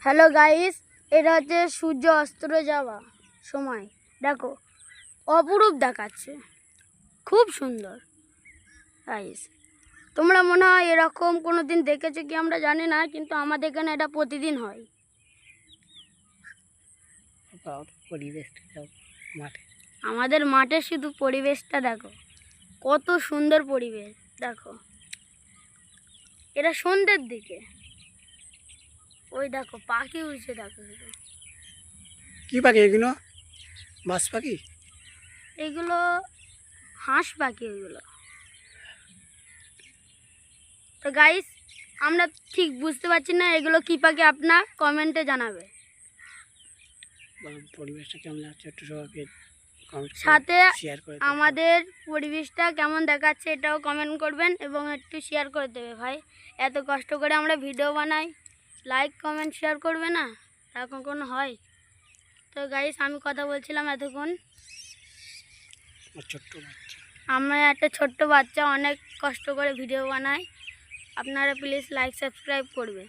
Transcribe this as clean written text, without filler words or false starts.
Hello guys, এটা হচ্ছে সূর্য অস্ত যাওয়া সময়। দেখো অপরূপ দেখাচ্ছে, খুব সুন্দর গাইস। তোমরা মনে হয় এরকম কোনো দিন দেখেছো কি আমরা জানি না, কিন্তু আমাদের এখানে এটা প্রতিদিন হয়। আমাদের মাঠে শুধু পরিবেশটা দেখো, কত সুন্দর পরিবেশ। দেখো এটা সন্ধ্যের দিকে, ওই দেখো পাখি উড়ছে, দেখো কি পাখি এগুলো? বাস পাখি? এগুলো হাঁস পাখি এগুলো। তো গাইস, আমরা ঠিক বুঝতে পারছি না এগুলো কি পাখি, আপনার কমেন্টে জানাবে। পরিবেশটা কেমন লাগছে একটু সবাইকে সাথে শেয়ার করে আমাদের পরিবেশটা কেমন দেখাচ্ছে এটাও কমেন্ট করবেন এবং একটু শেয়ার করে দেবে। ভাই এত কষ্ট করে আমরা ভিডিও বানাই, লাইক কমেন্ট শেয়ার করবে না, তা কখনো হয়? তো গাইস, আমি কথা বলছিলাম এতক্ষণ। ছোট্ট বাচ্চা, আমরা একটা ছোট্ট বাচ্চা অনেক কষ্ট করে ভিডিও বানাই। আপনারা প্লিজ লাইক সাবস্ক্রাইব করবে।